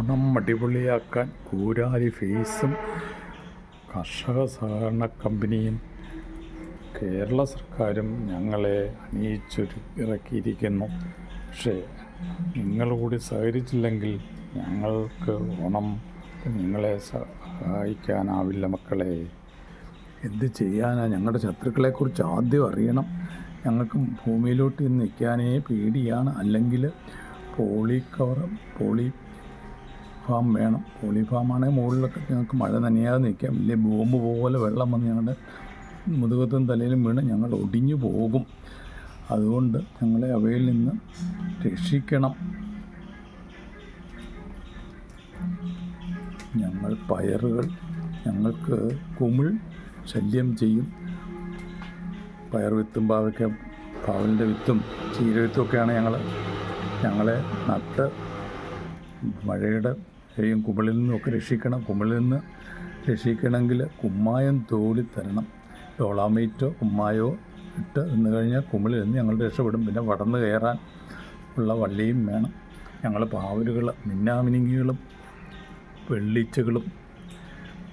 ഓണം അടിപൊളിയാക്കാൻ കൂരാലി ഫേസും കർഷക സഹകരണ കമ്പനിയും കേരള സർക്കാരും ഞങ്ങളെ ഇറക്കിയിരിക്കുന്നു. പക്ഷേ നിങ്ങൾ കൂടി സഹകരിച്ചില്ലെങ്കിൽ ഞങ്ങൾക്ക് ഓണം നിങ്ങളെ സഹായിക്കാനാവില്ല മക്കളെ. എന്ത് ചെയ്യാനാ? ഞങ്ങളുടെ ശത്രുക്കളെക്കുറിച്ച് ആദ്യം അറിയണം. ഞങ്ങൾക്ക് ഭൂമിയിലോട്ട് നിൽക്കാനേ പേടിയാണ്. അല്ലെങ്കിൽ പോളി ഫാം വേണം. പോളി ഫാമാണെങ്കിൽ മുകളിലൊക്കെ ഞങ്ങൾക്ക് മഴ നനയാതെ നിൽക്കാം. വലിയ ബോംബ് പോലെ വെള്ളം വന്ന് ഞങ്ങളുടെ മുതുകത്തും തലയിലും വീണ് ഞങ്ങൾ ഒടിഞ്ഞു പോകും. അതുകൊണ്ട് ഞങ്ങളെ അവയിൽ നിന്ന് രക്ഷിക്കണം. ഞങ്ങൾക്ക് കുമിൾ ശല്യം ചെയ്യും. പയർ വിത്തും പാവലിൻ്റെ വിത്തും ചീര വിത്തും ഒക്കെയാണ് ഞങ്ങളെ നട്ട് മഴയുടെ കുമിളിൽ നിന്നൊക്കെ രക്ഷിക്കണം. കുമിളിൽ നിന്ന് രക്ഷിക്കണമെങ്കിൽ കുമ്മായം തോടി തരണം. ഡോളാമൈറ്റോ കുമ്മായോ ഇട്ട് നിന്ന് കഴിഞ്ഞാൽ കുമിളിൽ നിന്ന് ഞങ്ങൾ രക്ഷപ്പെടും. പിന്നെ വടന്ന് കയറാൻ ഉള്ള വള്ളിയും വേണം. ഞങ്ങൾ പാവലുകൾ, മിന്നാമിനുങ്ങികളും വെള്ളിച്ചകളും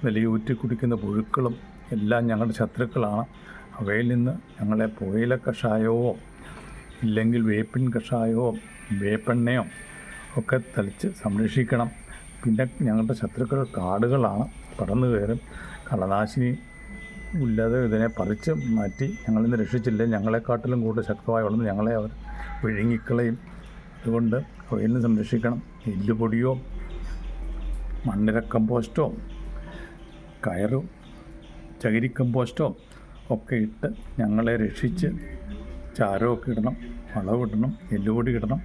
വിലയൂറ്റി കുടിക്കുന്ന പുഴുക്കളും എല്ലാം ഞങ്ങളുടെ ശത്രുക്കളാണ്. അവയിൽ നിന്ന് ഞങ്ങളെ പുകയില കഷായമോ ഇല്ലെങ്കിൽ വേപ്പിൻ കഷായമോ വേപ്പെണ്ണയോ ഒക്കെ തളിച്ച് സംരക്ഷിക്കണം. പിന്നെ ഞങ്ങളുടെ ശത്രുക്കൾ കാടുകളാണ്, പടന്നു കയറും. കളനാശിനി ഇല്ലാതെ ഇതിനെ പറിച്ച് മാറ്റി ഞങ്ങളിന്ന് രക്ഷിച്ചില്ല. ഞങ്ങളെക്കാട്ടിലും കൂടുതൽ ശക്തമായി വളർന്ന് ഞങ്ങളെ അവർ വിഴുങ്ങിക്കളയും. അതുകൊണ്ട് അവയിൽ നിന്ന് സംരക്ഷിക്കണം. എല്ലുപൊടിയോ മണ്ണിര കമ്പോസ്റ്റോ ചകിരി കമ്പോസ്റ്റോ ഒക്കെ ഇട്ട് ഞങ്ങളെ രക്ഷിച്ച് ചാരമൊക്കെ ഇടണം, വളമിടണം, എല്ലുപൊടി ഇടണം.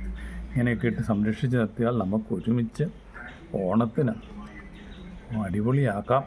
ഇങ്ങനെയൊക്കെ ഇട്ട് സംരക്ഷിച്ച് നിർത്തിയാൽ നമുക്ക് ഒരുമിച്ച് ഓണത്തിന് അടിപൊളിയാക്കാം.